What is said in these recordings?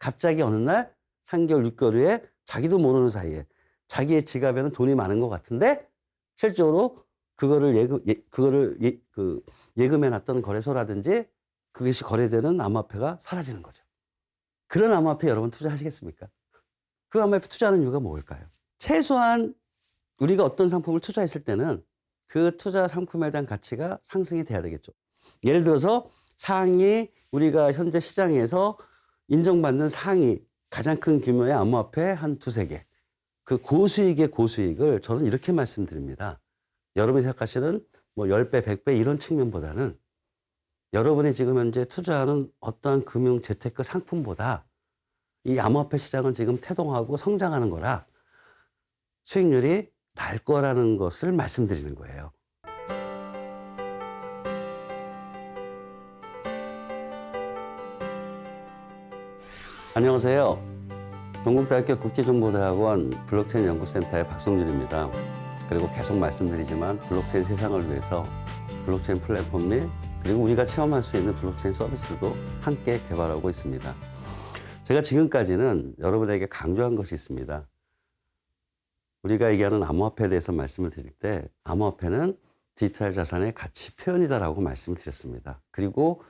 갑자기 어느 날 3개월, 6개월 후에 자기도 모르는 사이에 자기의 지갑에는 돈이 많은 것 같은데 실제로 그거를 예금해놨던 거래소라든지 그것이 거래되는 암호화폐가 사라지는 거죠. 그런 암호화폐 여러분 투자하시겠습니까? 그 암호화폐 투자하는 이유가 뭘까요? 최소한 우리가 어떤 상품을 투자했을 때는 그 투자 상품에 대한 가치가 상승이 돼야 되겠죠. 예를 들어서 상위 우리가 현재 시장에서 인정받는 상위 가장 큰 규모의 암호화폐 한 두세 개. 그 고수익의 고수익을 저는 이렇게 말씀드립니다. 여러분이 생각하시는 뭐 10배, 100배 이런 측면보다는 여러분이 지금 현재 투자하는 어떠한 금융 재테크 상품보다 이 암호화폐 시장은 지금 태동하고 성장하는 거라 수익률이 날 거라는 것을 말씀드리는 거예요. 안녕하세요. 동국대학교 국제정보대학원 블록체인 연구센터의 박성준입니다. 그리고 계속 말씀드리지만 블록체인 세상을 위해서 블록체인 플랫폼 및 그리고 우리가 체험할 수 있는 블록체인 서비스도 함께 개발하고 있습니다. 제가 지금까지는 여러분에게 강조한 것이 있습니다. 우리가 얘기하는 암호화폐에 대해서 말씀을 드릴 때 암호화폐는 디지털 자산의 가치 표현이다라고 말씀을 드렸습니다. 그리고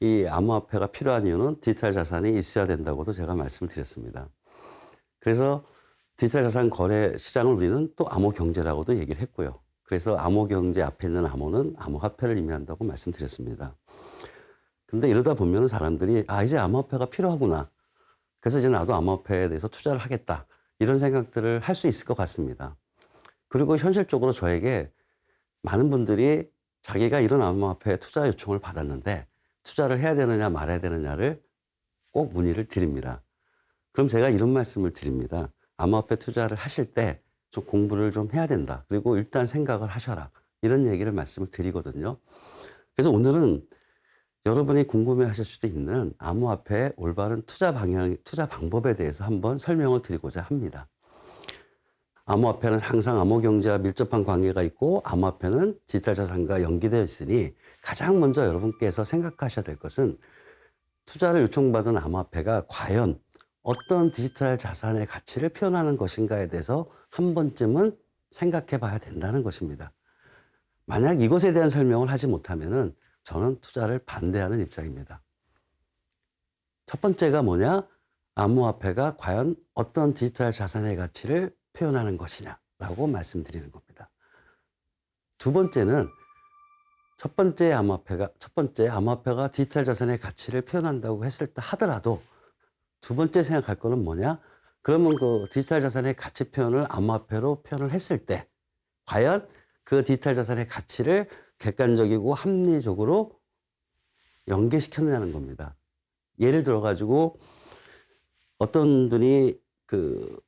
이 암호화폐가 필요한 이유는 디지털 자산이 있어야 된다고도 제가 말씀을 드렸습니다. 그래서 디지털 자산 거래 시장을 우리는 또 암호경제라고도 얘기를 했고요. 그래서 암호경제 앞에 있는 암호는 암호화폐를 의미한다고 말씀드렸습니다. 근데 이러다 보면 사람들이 이제 암호화폐가 필요하구나. 그래서 이제 나도 암호화폐에 대해서 투자를 하겠다. 이런 생각들을 할 수 있을 것 같습니다. 그리고 현실적으로 저에게 많은 분들이 자기가 이런 암호화폐 투자 요청을 받았는데 투자를 해야 되느냐 말아야 되느냐를 꼭 문의를 드립니다. 그럼 제가 이런 말씀을 드립니다. 암호화폐 투자를 하실 때 좀 공부를 좀 해야 된다. 그리고 일단 생각을 하셔라. 이런 얘기를 말씀을 드리거든요. 그래서 오늘은 여러분이 궁금해 하실 수도 있는 암호화폐의 올바른 투자 방법에 대해서 한번 설명을 드리고자 합니다. 암호화폐는 항상 암호경제와 밀접한 관계가 있고 암호화폐는 디지털 자산과 연계되어 있으니 가장 먼저 여러분께서 생각하셔야 될 것은 투자를 요청받은 암호화폐가 과연 어떤 디지털 자산의 가치를 표현하는 것인가에 대해서 한 번쯤은 생각해 봐야 된다는 것입니다. 만약 이것에 대한 설명을 하지 못하면은 저는 투자를 반대하는 입장입니다. 첫 번째가 뭐냐? 암호화폐가 과연 어떤 디지털 자산의 가치를 표현하는 것이냐라고 말씀드리는 겁니다. 두 번째는 첫 번째 암호화폐가 디지털 자산의 가치를 표현한다고 했을 때 하더라도 두 번째 생각할 거는 뭐냐? 그러면 그 디지털 자산의 가치 표현을 암호화폐로 표현을 했을 때 과연 그 디지털 자산의 가치를 객관적이고 합리적으로 연계시켰느냐는 겁니다. 예를 들어가지고 어떤 분이 그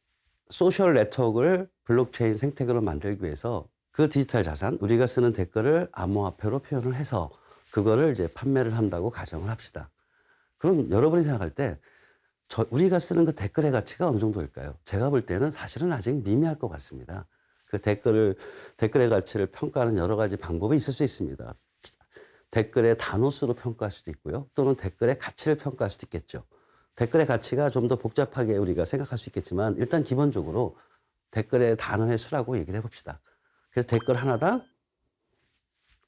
소셜 네트워크를 블록체인 생태계로 만들기 위해서 그 디지털 자산, 우리가 쓰는 댓글을 암호화폐로 표현을 해서 그거를 이제 판매를 한다고 가정을 합시다. 그럼 여러분이 생각할 때 우리가 쓰는 그 댓글의 가치가 어느 정도일까요? 제가 볼 때는 사실은 아직 미미할 것 같습니다. 그 댓글의 가치를 평가하는 여러 가지 방법이 있을 수 있습니다. 댓글의 단어 수로 평가할 수도 있고요. 또는 댓글의 가치를 평가할 수도 있겠죠. 댓글의 가치가 좀 더 복잡하게 우리가 생각할 수 있겠지만 일단 기본적으로 댓글의 단어의 수라고 얘기를 해봅시다. 그래서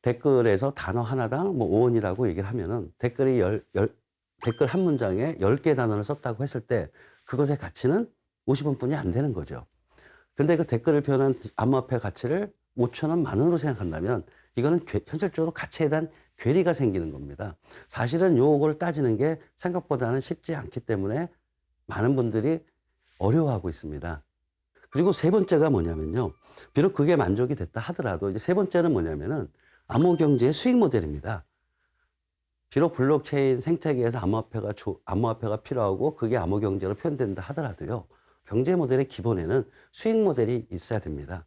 댓글에서 단어 하나당 뭐 5원이라고 얘기를 하면은 댓글 한 문장에 10개 단어를 썼다고 했을 때 그것의 가치는 50원뿐이 안 되는 거죠. 근데 그 댓글을 표현한 암호화폐 가치를 5,000원, 10,000원으로 생각한다면 이거는 현실적으로 가치에 대한 괴리가 생기는 겁니다. 사실은 요걸 따지는 게 생각보다는 쉽지 않기 때문에 많은 분들이 어려워하고 있습니다. 그리고 세 번째가 뭐냐면요. 비록 그게 만족이 됐다 하더라도 이제 세 번째는 뭐냐면은 암호경제의 수익 모델입니다. 비록 블록체인 생태계에서 암호화폐가 필요하고 그게 암호경제로 표현된다 하더라도요. 경제 모델의 기본에는 수익 모델이 있어야 됩니다.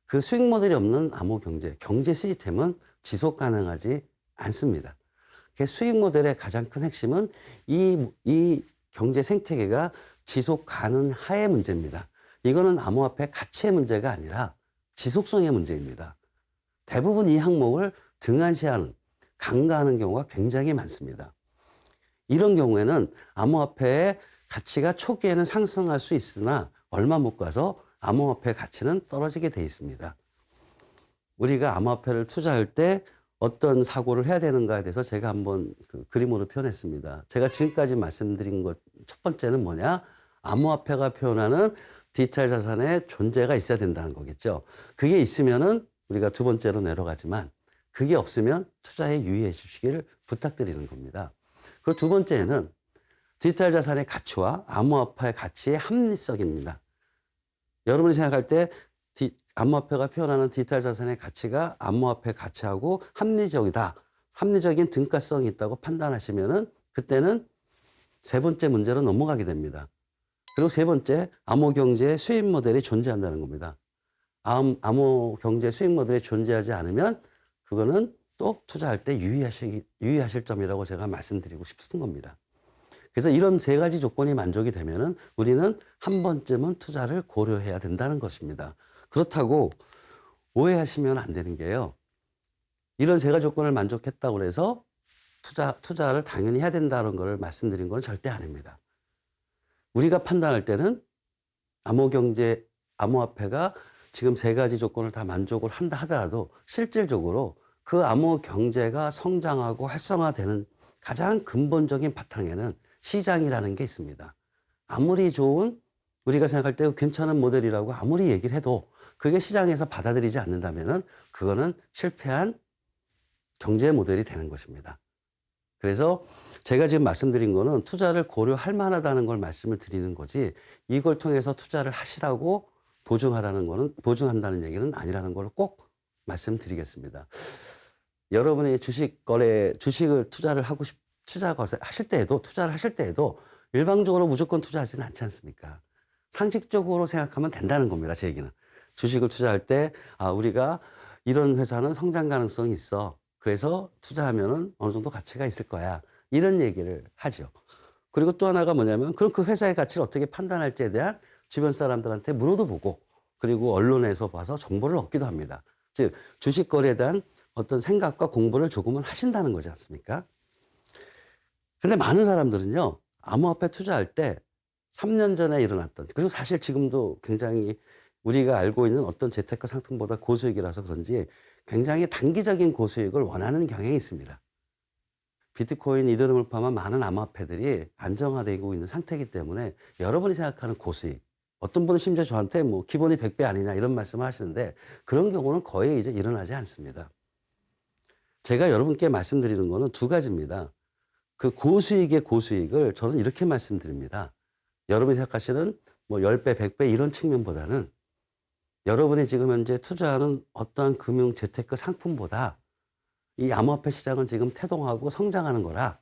그 수익 모델이 없는 암호경제, 경제 시스템은 지속 가능하지 않습니다. 그 수익 모델의 가장 큰 핵심은 이 경제 생태계가 지속 가능하의 문제입니다. 이거는 암호화폐 가치의 문제가 아니라 지속성의 문제입니다. 대부분 이 항목을 등한시하는, 간과하는 경우가 굉장히 많습니다. 이런 경우에는 암호화폐의 가치가 초기에는 상승할 수 있으나 얼마 못 가서 암호화폐 가치는 떨어지게 돼 있습니다. 우리가 암호화폐를 투자할 때 어떤 사고를 해야 되는가에 대해서 제가 한번 그림으로 표현했습니다. 제가 지금까지 말씀드린 것 첫 번째는 뭐냐? 암호화폐가 표현하는 디지털 자산의 존재가 있어야 된다는 거겠죠. 그게 있으면은 우리가 두 번째로 내려가지만 그게 없으면 투자에 유의해 주시기를 부탁드리는 겁니다. 그리고 두 번째는 디지털 자산의 가치와 암호화폐의 가치의 합리성입니다. 여러분이 생각할 때 암호화폐가 표현하는 디지털 자산의 가치가 암호화폐 가치하고 합리적이다. 합리적인 등가성이 있다고 판단하시면은 그때는 세 번째 문제로 넘어가게 됩니다. 그리고 세 번째, 암호경제의 수익 모델이 존재한다는 겁니다. 암호경제 수익 모델이 존재하지 않으면 그거는 또 투자할 때 유의하실 점이라고 제가 말씀드리고 싶은 겁니다. 그래서 이런 세 가지 조건이 만족이 되면은 우리는 한 번쯤은 투자를 고려해야 된다는 것입니다. 그렇다고 오해하시면 안 되는 게요. 이런 세 가지 조건을 만족했다고 해서 투자를 당연히 해야 된다는 걸 말씀드린 건 절대 아닙니다. 우리가 판단할 때는 암호화폐가 지금 세 가지 조건을 다 만족을 한다 하더라도 실질적으로 그 암호경제가 성장하고 활성화되는 가장 근본적인 바탕에는 시장이라는 게 있습니다. 아무리 좋은 우리가 생각할 때 괜찮은 모델이라고 아무리 얘기를 해도 그게 시장에서 받아들이지 않는다면은 그거는 실패한 경제 모델이 되는 것입니다. 그래서 제가 지금 말씀드린 거는 투자를 고려할 만하다는 걸 말씀을 드리는 거지 이걸 통해서 투자를 하시라고 보증한다는 얘기는 아니라는 걸 꼭 말씀드리겠습니다. 여러분이 주식을 투자를 하실 때에도 일방적으로 무조건 투자하지는 않지 않습니까? 상식적으로 생각하면 된다는 겁니다. 제 얘기는. 주식을 투자할 때, 우리가 이런 회사는 성장 가능성이 있어. 그래서 투자하면은 어느 정도 가치가 있을 거야. 이런 얘기를 하죠. 그리고 또 하나가 뭐냐면, 그럼 그 회사의 가치를 어떻게 판단할지에 대한 주변 사람들한테 물어도 보고, 그리고 언론에서 봐서 정보를 얻기도 합니다. 즉, 주식 거래에 대한 어떤 생각과 공부를 조금은 하신다는 거지 않습니까? 근데 많은 사람들은요, 암호화폐 투자할 때 3년 전에 일어났던, 그리고 사실 지금도 굉장히 우리가 알고 있는 어떤 재테크 상품보다 고수익이라서 그런지 굉장히 단기적인 고수익을 원하는 경향이 있습니다. 비트코인, 이더리움을 포함한 많은 암호화폐들이 안정화되고 있는 상태이기 때문에 여러분이 생각하는 고수익, 어떤 분은 심지어 저한테 뭐 기본이 100배 아니냐 이런 말씀을 하시는데 그런 경우는 거의 이제 일어나지 않습니다. 제가 여러분께 말씀드리는 거는 두 가지입니다. 그 고수익의 고수익을 저는 이렇게 말씀드립니다. 여러분이 생각하시는 뭐 10배, 100배 이런 측면보다는 여러분이 지금 현재 투자하는 어떠한 금융 재테크 상품보다 이 암호화폐 시장은 지금 태동하고 성장하는 거라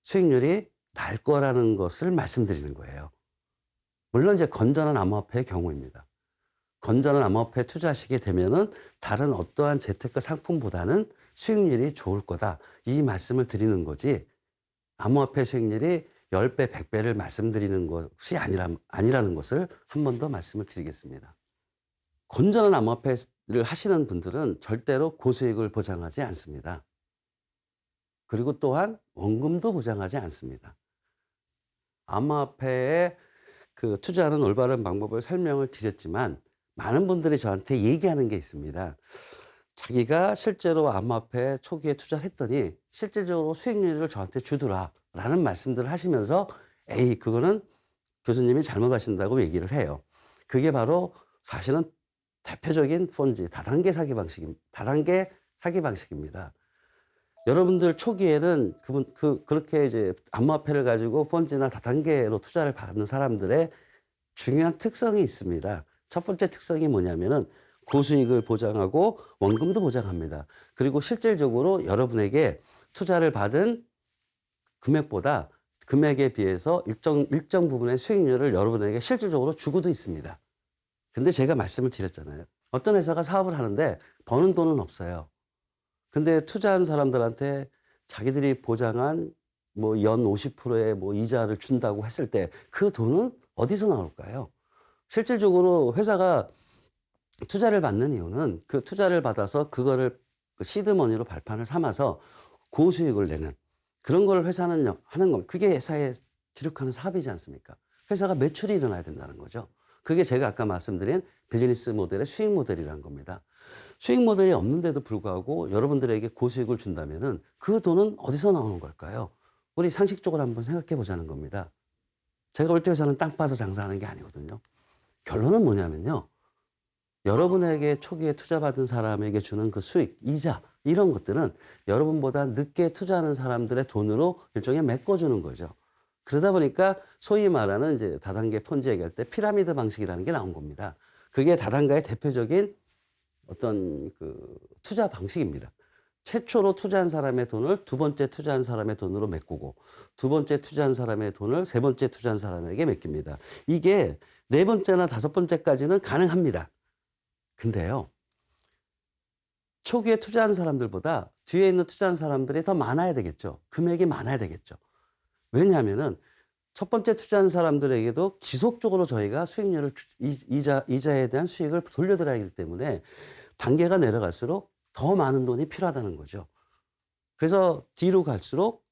수익률이 날 거라는 것을 말씀드리는 거예요. 물론 이제 건전한 암호화폐의 경우입니다. 건전한 암호화폐에 투자하시게 되면은 다른 어떠한 재테크 상품보다는 수익률이 좋을 거다. 이 말씀을 드리는 거지 암호화폐 수익률이 10배, 100배를 말씀드리는 것이 아니라는 것을 한 번 더 말씀을 드리겠습니다. 건전한 암호화폐를 하시는 분들은 절대로 고수익을 보장하지 않습니다. 그리고 또한 원금도 보장하지 않습니다. 암호화폐에 투자하는 올바른 방법을 설명을 드렸지만 많은 분들이 저한테 얘기하는 게 있습니다. 자기가 실제로 암호화폐 초기에 투자를 했더니 실질적으로 수익률을 저한테 주더라 라는 말씀들을 하시면서 에이 그거는 교수님이 잘못하신다고 얘기를 해요. 그게 바로 사실은 대표적인 폰지 다단계 사기 방식입니다. 여러분들 초기에는 그렇게 이제 암호화폐를 가지고 폰지나 다단계로 투자를 받는 사람들의 중요한 특성이 있습니다. 첫 번째 특성이 뭐냐면은 고수익을 보장하고 원금도 보장합니다. 그리고 실질적으로 여러분에게 투자를 받은 금액에 비해서 일정 부분의 수익률을 여러분에게 실질적으로 주고도 있습니다. 근데 제가 말씀을 드렸잖아요. 어떤 회사가 사업을 하는데 버는 돈은 없어요. 근데 투자한 사람들한테 자기들이 보장한 뭐 연 50%의 뭐 이자를 준다고 했을 때 그 돈은 어디서 나올까요? 실질적으로 회사가 투자를 받는 이유는 그 투자를 받아서 그거를 시드머니로 발판을 삼아서 고수익을 내는 그런 걸 회사는 하는 겁니다. 그게 회사에 주력하는 사업이지 않습니까? 회사가 매출이 일어나야 된다는 거죠. 그게 제가 아까 말씀드린 비즈니스 모델의 수익 모델이라는 겁니다. 수익 모델이 없는데도 불구하고 여러분들에게 고수익을 준다면은 그 돈은 어디서 나오는 걸까요? 우리 상식적으로 한번 생각해 보자는 겁니다. 제가 볼 때 회사는 땅 파서 장사하는 게 아니거든요. 결론은 뭐냐면요. 여러분에게 초기에 투자받은 사람에게 주는 그 수익, 이자 이런 것들은 여러분보다 늦게 투자하는 사람들의 돈으로 일종의 메꿔주는 거죠. 그러다 보니까 소위 말하는 이제 다단계 폰지 얘기할 때 피라미드 방식이라는 게 나온 겁니다. 그게 다단계의 대표적인 어떤 그 투자 방식입니다. 최초로 투자한 사람의 돈을 두 번째 투자한 사람의 돈으로 메꾸고 두 번째 투자한 사람의 돈을 세 번째 투자한 사람에게 맡깁니다. 이게 네 번째나 다섯 번째까지는 가능합니다. 근데요. 초기에 투자한 사람들보다 뒤에 있는 투자한 사람들이 더 많아야 되겠죠. 금액이 많아야 되겠죠. 왜냐하면은 첫 번째 투자한 사람들에게도 지속적으로 저희가 수익률을 이자에 대한 수익을 돌려드려야 하기 때문에 단계가 내려갈수록 더 많은 돈이 필요하다는 거죠. 그래서 뒤로 갈수록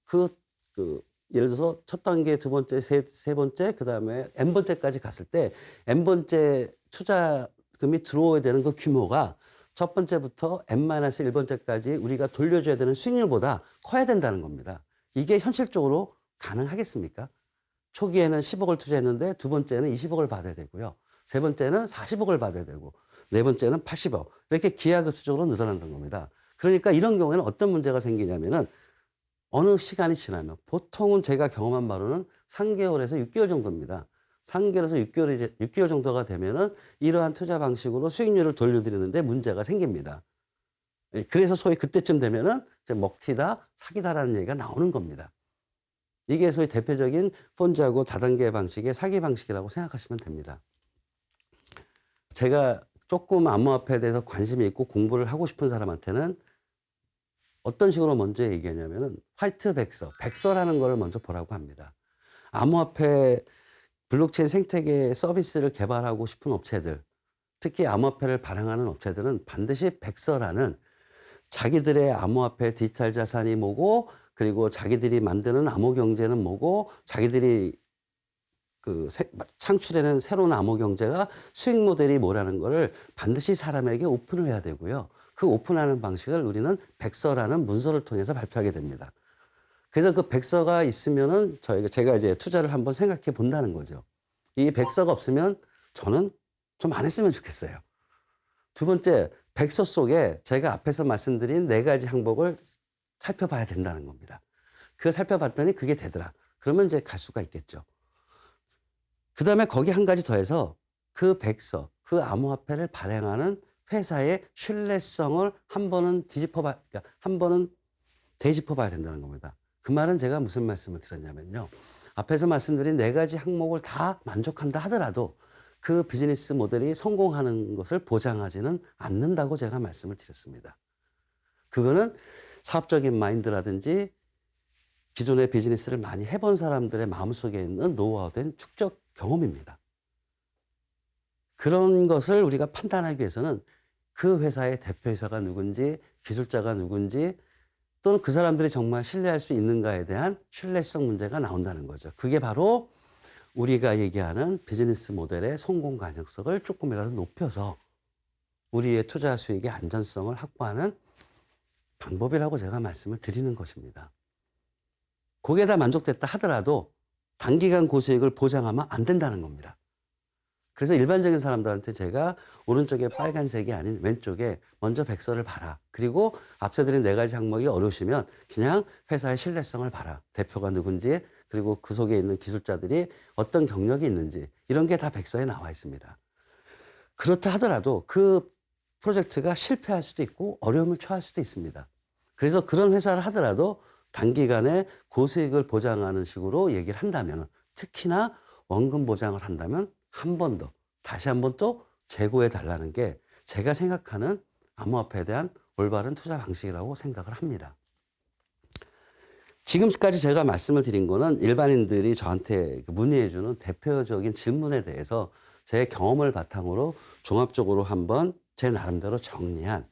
예를 들어서 첫 단계, 두 번째, 세 번째, 그 다음에 N번째까지 갔을 때 N번째 투자금이 들어오야 되는 그 규모가 첫 번째부터 N-1번째까지 우리가 돌려줘야 되는 수익률보다 커야 된다는 겁니다. 이게 현실적으로 가능하겠습니까? 초기에는 10억을 투자했는데 두 번째는 20억을 받아야 되고요. 세 번째는 40억을 받아야 되고 네 번째는 80억. 이렇게 기하급수적으로 늘어난다는 겁니다. 그러니까 이런 경우에는 어떤 문제가 생기냐면은 어느 시간이 지나면 보통은 제가 경험한 바로는 3개월에서 6개월 정도입니다. 3개월에서 6개월 정도가 되면은 이러한 투자 방식으로 수익률을 돌려드리는데 문제가 생깁니다. 그래서 소위 그때쯤 되면은 먹튀다, 사기다라는 얘기가 나오는 겁니다. 이게 소위 대표적인 폰지하고 다단계 방식의 사기 방식이라고 생각하시면 됩니다. 제가 조금 암호화폐에 대해서 관심이 있고 공부를 하고 싶은 사람한테는 어떤 식으로 먼저 얘기하냐면은 화이트 백서, 백서라는 걸 먼저 보라고 합니다. 암호화폐 블록체인 생태계 서비스를 개발하고 싶은 업체들, 특히 암호화폐를 발행하는 업체들은 반드시 백서라는 자기들의 암호화폐 디지털 자산이 뭐고 그리고 자기들이 만드는 암호 경제는 뭐고 자기들이 창출해낸 새로운 암호 경제가 수익 모델이 뭐라는 거를 반드시 사람에게 오픈을 해야 되고요. 그 오픈하는 방식을 우리는 백서라는 문서를 통해서 발표하게 됩니다. 그래서 그 백서가 있으면은 제가 이제 투자를 한번 생각해 본다는 거죠. 이 백서가 없으면 저는 좀 안 했으면 좋겠어요. 두 번째, 백서 속에 제가 앞에서 말씀드린 네 가지 항목을 살펴봐야 된다는 겁니다. 그거 살펴봤더니 그게 되더라. 그러면 이제 갈 수가 있겠죠. 그 다음에 거기 한 가지 더해서 그 백서, 그 암호화폐를 발행하는 회사의 신뢰성을 한 번은 되짚어 봐야 된다는 겁니다. 그 말은 제가 무슨 말씀을 드렸냐면요. 앞에서 말씀드린 네 가지 항목을 다 만족한다 하더라도 그 비즈니스 모델이 성공하는 것을 보장하지는 않는다고 제가 말씀을 드렸습니다. 그거는 사업적인 마인드라든지 기존의 비즈니스를 많이 해본 사람들의 마음속에 있는 노하우된 축적 경험입니다. 그런 것을 우리가 판단하기 위해서는 그 회사의 대표이사가 누군지, 기술자가 누군지, 또는 그 사람들이 정말 신뢰할 수 있는가에 대한 신뢰성 문제가 나온다는 거죠. 그게 바로 우리가 얘기하는 비즈니스 모델의 성공 가능성을 조금이라도 높여서 우리의 투자 수익의 안전성을 확보하는 방법이라고 제가 말씀을 드리는 것입니다. 거기에 다 만족됐다 하더라도 단기간 고수익을 보장하면 안 된다는 겁니다. 그래서 일반적인 사람들한테 제가 오른쪽에 빨간색이 아닌 왼쪽에 먼저 백서를 봐라. 그리고 앞서 드린 네 가지 항목이 어려우시면 그냥 회사의 신뢰성을 봐라. 대표가 누군지 그리고 그 속에 있는 기술자들이 어떤 경력이 있는지 이런 게 다 백서에 나와 있습니다. 그렇다 하더라도 그 프로젝트가 실패할 수도 있고 어려움을 처할 수도 있습니다. 그래서 그런 회사를 하더라도 단기간에 고수익을 보장하는 식으로 얘기를 한다면 특히나 원금 보장을 한다면 한 번 더, 다시 한 번 또 재고해 달라는 게 제가 생각하는 암호화폐에 대한 올바른 투자 방식이라고 생각을 합니다. 지금까지 제가 말씀을 드린 거는 일반인들이 저한테 문의해 주는 대표적인 질문에 대해서 제 경험을 바탕으로 종합적으로 한번 제 나름대로 정리한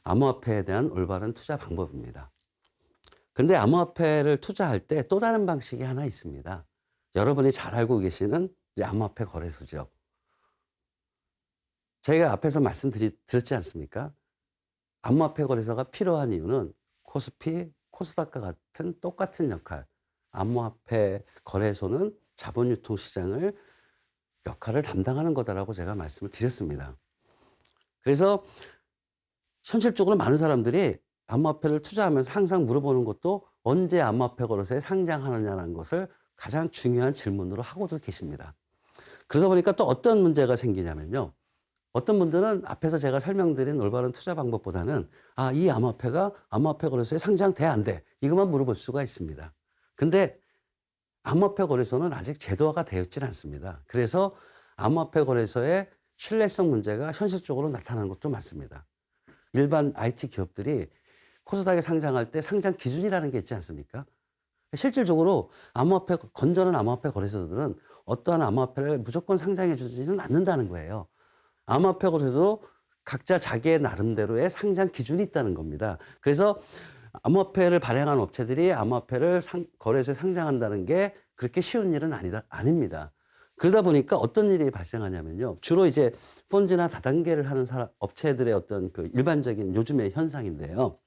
암호화폐에 대한 올바른 투자 방법입니다. 근데 암호화폐를 투자할 때 또 다른 방식이 하나 있습니다. 여러분이 잘 알고 계시는 이제 암호화폐 거래소죠. 저희가 앞에서 드렸지 않습니까? 암호화폐 거래소가 필요한 이유는 코스피, 코스닥과 같은 똑같은 역할. 암호화폐 거래소는 자본 유통 시장을 역할을 담당하는 거다라고 제가 말씀을 드렸습니다. 그래서 현실적으로 많은 사람들이 암호화폐를 투자하면서 항상 물어보는 것도 언제 암호화폐 거래소에 상장하느냐는 것을 가장 중요한 질문으로 하고도 계십니다. 그러다 보니까 또 어떤 문제가 생기냐면요. 어떤 분들은 앞에서 제가 설명드린 올바른 투자 방법보다는 이 암호화폐가 암호화폐 거래소에 상장돼 안 돼? 이것만 물어볼 수가 있습니다. 근데 암호화폐 거래소는 아직 제도화가 되었질 않습니다. 그래서 암호화폐 거래소의 신뢰성 문제가 현실적으로 나타나는 것도 많습니다. 일반 IT 기업들이 코스닥에 상장할 때 상장 기준이라는 게 있지 않습니까? 실질적으로 건전한 암호화폐 거래소들은 어떠한 암호화폐를 무조건 상장해 주지는 않는다는 거예요. 암호화폐 거래소도 각자 자기의 나름대로의 상장 기준이 있다는 겁니다. 그래서 암호화폐를 발행한 업체들이 암호화폐를 거래소에 상장한다는 게 그렇게 쉬운 일은 아닙니다. 그러다 보니까 어떤 일이 발생하냐면요. 주로 이제 펀지나 다단계를 하는 업체들의 어떤 그 일반적인 요즘의 현상인데요.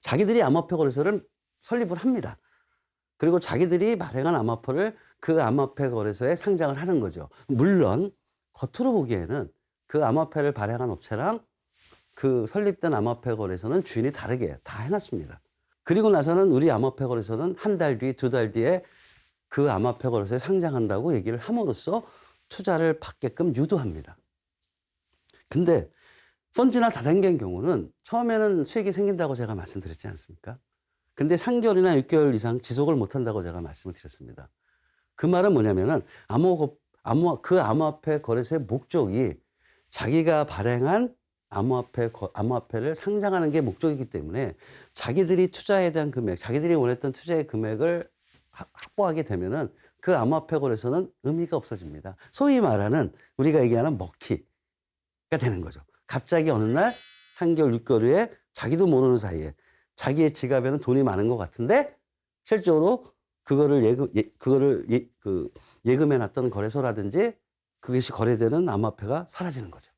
자기들이 암호화폐 거래소를 설립을 합니다. 그리고 자기들이 발행한 암호화폐를 그 암호화폐 거래소에 상장을 하는 거죠. 물론 겉으로 보기에는 그 암호화폐를 발행한 업체랑 그 설립된 암호화폐 거래소는 주인이 다르게 다 해놨습니다. 그리고 나서는 우리 암호화폐 거래소는 한 달 뒤, 두 달 뒤에 그 암호화폐 거래소에 상장한다고 얘기를 함으로써 투자를 받게끔 유도합니다. 근데 펀지나 다단계인 경우는 처음에는 수익이 생긴다고 제가 말씀드렸지 않습니까? 근데 3개월이나 6개월 이상 지속을 못한다고 제가 말씀을 드렸습니다. 그 말은 뭐냐면은 그 암호화폐 거래소의 목적이 자기가 발행한 암호화폐를 상장하는 게 목적이기 때문에 자기들이 투자에 대한 금액, 자기들이 원했던 투자의 금액을 확보하게 되면은 그 암호화폐 거래소는 의미가 없어집니다. 소위 말하는 우리가 얘기하는 먹튀가 되는 거죠. 갑자기 어느 날 3개월, 6개월 후에 자기도 모르는 사이에 자기의 지갑에는 돈이 많은 것 같은데 실제로 그거를 예금해놨던 거래소라든지 그것이 거래되는 암호화폐가 사라지는 거죠.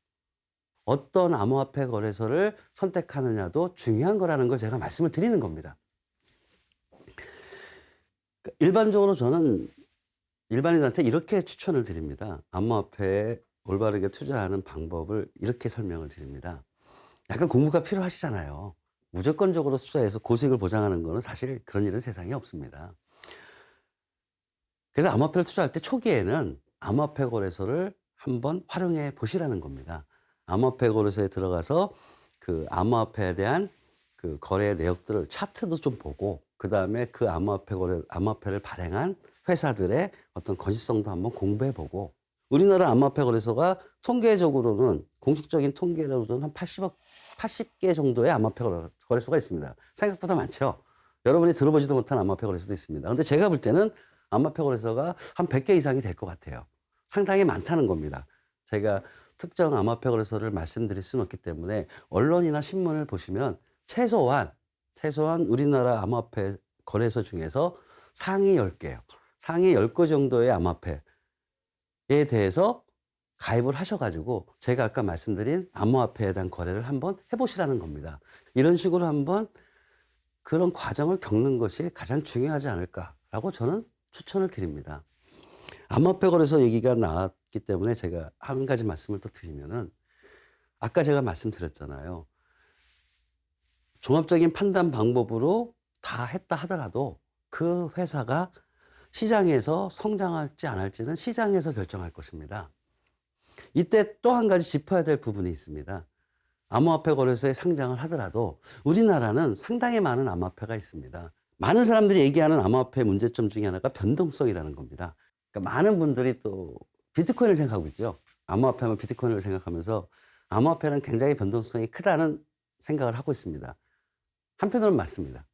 어떤 암호화폐 거래소를 선택하느냐도 중요한 거라는 걸 제가 말씀을 드리는 겁니다. 일반적으로 저는 일반인한테 이렇게 추천을 드립니다. 암호화폐에 올바르게 투자하는 방법을 이렇게 설명을 드립니다. 약간 공부가 필요하시잖아요. 무조건적으로 투자해서 고수익을 보장하는 거는 사실 그런 일은 세상에 없습니다. 그래서 암호화폐를 투자할 때 초기에는 암호화폐 거래소를 한번 활용해 보시라는 겁니다. 암호화폐 거래소에 들어가서 그 암호화폐에 대한 그 거래 내역들을 차트도 좀 보고 그 다음에 그 암호화폐를 발행한 회사들의 어떤 건실성도 한번 공부해 보고 우리나라 암호화폐 거래소가 통계적으로는 공식적인 통계로는 한 80개 정도의 암호화폐 거래소가 있습니다. 생각보다 많죠. 여러분이 들어보지도 못한 암호화폐 거래소도 있습니다. 근데 제가 볼 때는 암호화폐 거래소가 한 100개 이상이 될 것 같아요. 상당히 많다는 겁니다. 제가 특정 암호화폐 거래소를 말씀드릴 수는 없기 때문에 언론이나 신문을 보시면 최소한 우리나라 암호화폐 거래소 중에서 상위 10개요. 상위 10개 정도의 암호화폐에 대해서 가입을 하셔가지고 제가 아까 말씀드린 암호화폐에 대한 거래를 한번 해보시라는 겁니다. 이런 식으로 한번 그런 과정을 겪는 것이 가장 중요하지 않을까라고 저는 추천을 드립니다. 암호화폐 거래소 얘기가 나왔기 때문에 제가 한 가지 말씀을 또 드리면은 아까 제가 말씀드렸잖아요. 종합적인 판단 방법으로 다 했다 하더라도 그 회사가 시장에서 성장할지 안 할지는 시장에서 결정할 것입니다. 이때 또 한 가지 짚어야 될 부분이 있습니다. 암호화폐 거래소에 상장을 하더라도 우리나라는 상당히 많은 암호화폐가 있습니다. 많은 사람들이 얘기하는 암호화폐 문제점 중에 하나가 변동성이라는 겁니다. 그러니까 많은 분들이 또 비트코인을 생각하고 있죠. 암호화폐하면 비트코인을 생각하면서 암호화폐는 굉장히 변동성이 크다는 생각을 하고 있습니다. 한편으로는 맞습니다.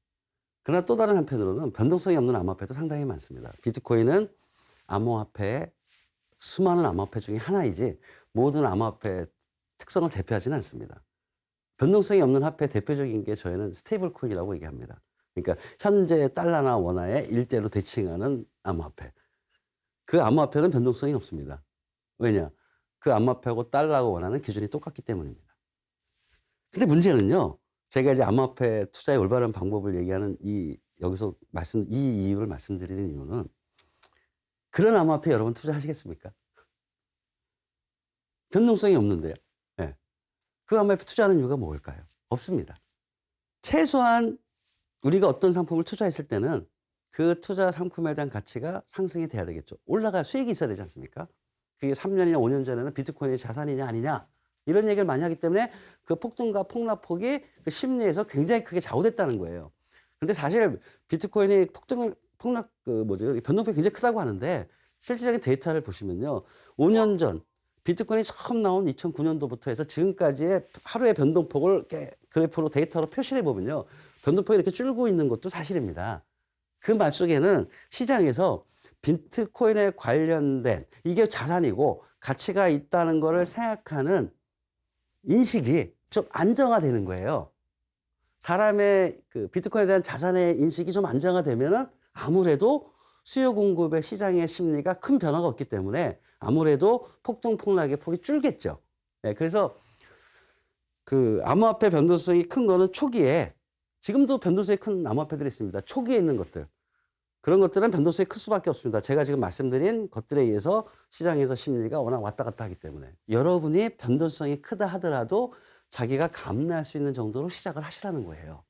그러나 또 다른 한편으로는 변동성이 없는 암호화폐도 상당히 많습니다. 비트코인은 암호화폐의 수많은 암호화폐 중에 하나이지 모든 암호화폐의 특성을 대표하지는 않습니다. 변동성이 없는 화폐의 대표적인 게 저희는 스테이블 코인이라고 얘기합니다. 그러니까 현재 달러나 원화에 일대로 대칭하는 암호화폐. 그 암호화폐는 변동성이 없습니다. 왜냐? 그 암호화폐하고 달러하고 원화는 기준이 똑같기 때문입니다. 근데 문제는요. 제가 이제 암호화폐 투자의 올바른 방법을 얘기하는 이 이유를 말씀드리는 이유는 그런 암호화폐 여러분 투자하시겠습니까? 변동성이 없는데요. 네. 그 암호화폐 투자하는 이유가 뭘까요? 없습니다. 최소한 우리가 어떤 상품을 투자했을 때는 그 투자 상품에 대한 가치가 상승이 돼야 되겠죠. 올라가 수익이 있어야 되지 않습니까? 그게 3년이나 5년 전에는 비트코인이 자산이냐 아니냐 이런 얘기를 많이 하기 때문에 그 폭등과 폭락폭이 그 심리에서 굉장히 크게 좌우됐다는 거예요. 근데 사실 비트코인이 변동폭이 굉장히 크다고 하는데 실질적인 데이터를 보시면요. 5년 전 비트코인이 처음 나온 2009년도부터 해서 지금까지의 하루의 변동폭을 이렇게 그래프로 데이터로 표시를 해보면요. 변동폭이 이렇게 줄고 있는 것도 사실입니다. 그 말 속에는 시장에서 비트코인에 관련된 이게 자산이고 가치가 있다는 것을 생각하는 인식이 좀 안정화되는 거예요. 사람의 그 비트코인에 대한 자산의 인식이 좀 안정화되면은 아무래도 수요 공급의 시장의 심리가 큰 변화가 없기 때문에 아무래도 폭등 폭락의 폭이 줄겠죠. 네, 그래서 그 암호화폐 변동성이 큰 거는 초기에 지금도 변동성이 큰 암호화폐들이 있습니다. 초기에 있는 것들. 그런 것들은 변동성이 클 수밖에 없습니다. 제가 지금 말씀드린 것들에 의해서 시장에서 심리가 워낙 왔다 갔다 하기 때문에 여러분이 변동성이 크다 하더라도 자기가 감내할 수 있는 정도로 시작을 하시라는 거예요.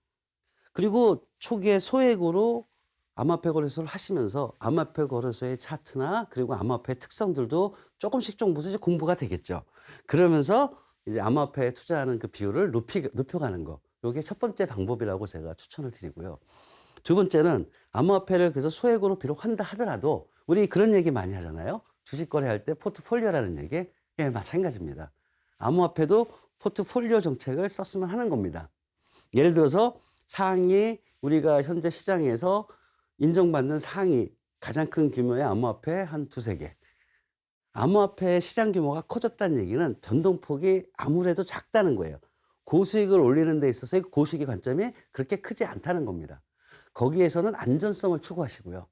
그리고 초기에 소액으로 암호화폐 거래소를 하시면서 암호화폐 거래소의 차트나 그리고 암호화폐 특성들도 조금씩 이제 공부가 되겠죠. 그러면서 이제 암호화폐에 투자하는 그 비율을 높여가는 거. 이게 첫 번째 방법이라고 제가 추천을 드리고요. 두 번째는 암호화폐를 그래서 소액으로 비록 한다 하더라도 우리 그런 얘기 많이 하잖아요. 주식 거래할 때 포트폴리오라는 얘기. 예, 마찬가지입니다. 암호화폐도 포트폴리오 정책을 썼으면 하는 겁니다. 예를 들어서 상위 우리가 현재 시장에서 인정받는 상위 가장 큰 규모의 암호화폐 한 두세 개. 암호화폐 시장 규모가 커졌다는 얘기는 변동폭이 아무래도 작다는 거예요. 고수익을 올리는 데 있어서의 고수익의 관점이 그렇게 크지 않다는 겁니다. 거기에서는 안전성을 추구하시고요.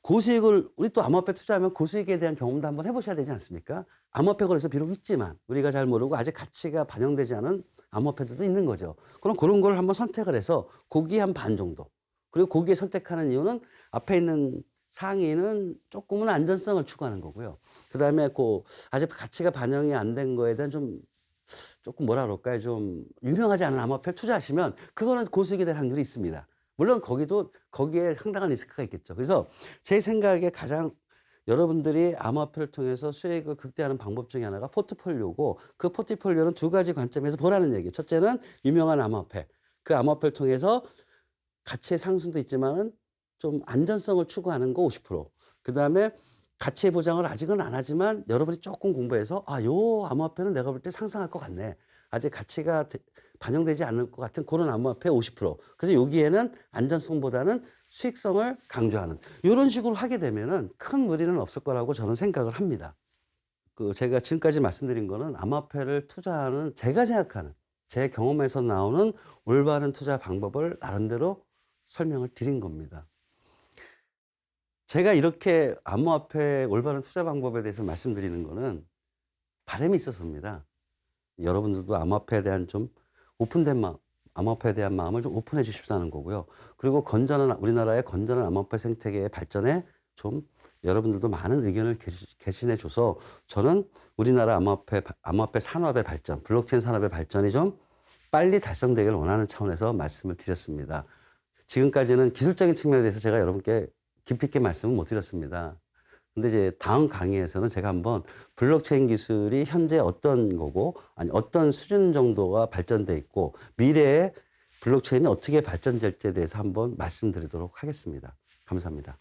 고수익을 우리 또 암호화폐 투자하면 고수익에 대한 경험도 한번 해보셔야 되지 않습니까? 암호화폐 거래소 비록 있지만 우리가 잘 모르고 아직 가치가 반영되지 않은 암호화폐들도 있는 거죠. 그럼 그런 걸 한번 선택을 해서 고기의 한 반 정도. 그리고 고기에 선택하는 이유는 앞에 있는 상위는 조금은 안전성을 추구하는 거고요. 그 다음에 아직 가치가 반영이 안 된 거에 대한 조금 뭐라 그럴까요? 좀 유명하지 않은 암호화폐를 투자하시면 그거는 고수익이 될 확률이 있습니다. 물론 거기에 상당한 리스크가 있겠죠. 그래서 제 생각에 가장 여러분들이 암호화폐를 통해서 수익을 극대화하는 방법 중에 하나가 포트폴리오고 그 포트폴리오는 두 가지 관점에서 보라는 얘기예요. 첫째는 유명한 암호화폐. 그 암호화폐를 통해서 가치의 상승도 있지만은 좀 안전성을 추구하는 거 50%. 그 다음에 가치의 보장을 아직은 안 하지만 여러분이 조금 공부해서 요 암호화폐는 내가 볼 때 상승할 것 같네. 아직 가치가 반영되지 않을 것 같은 그런 암호화폐 50%. 그래서 여기에는 안전성보다는 수익성을 강조하는 이런 식으로 하게 되면은 큰 무리는 없을 거라고 저는 생각을 합니다. 제가 지금까지 말씀드린 거는 암호화폐를 투자하는 제가 생각하는 제 경험에서 나오는 올바른 투자 방법을 나름대로 설명을 드린 겁니다. 제가 이렇게 암호화폐 올바른 투자 방법에 대해서 말씀드리는 거는 바람이 있어서입니다. 여러분들도 암호화폐에 대한 좀 오픈된 암호화폐에 대한 마음을 좀 오픈해 주십사는 거고요. 그리고 우리나라의 건전한 암호화폐 생태계의 발전에 좀 여러분들도 많은 의견을 개진해 줘서 저는 우리나라 암호화폐 산업의 발전, 블록체인 산업의 발전이 좀 빨리 달성되기를 원하는 차원에서 말씀을 드렸습니다. 지금까지는 기술적인 측면에 대해서 제가 여러분께 깊이 있게 말씀을 못 드렸습니다. 근데 이제 다음 강의에서는 제가 한번 블록체인 기술이 현재 어떤 거고, 아니 어떤 수준 정도가 발전돼 있고, 미래에 블록체인이 어떻게 발전될지에 대해서 한번 말씀드리도록 하겠습니다. 감사합니다.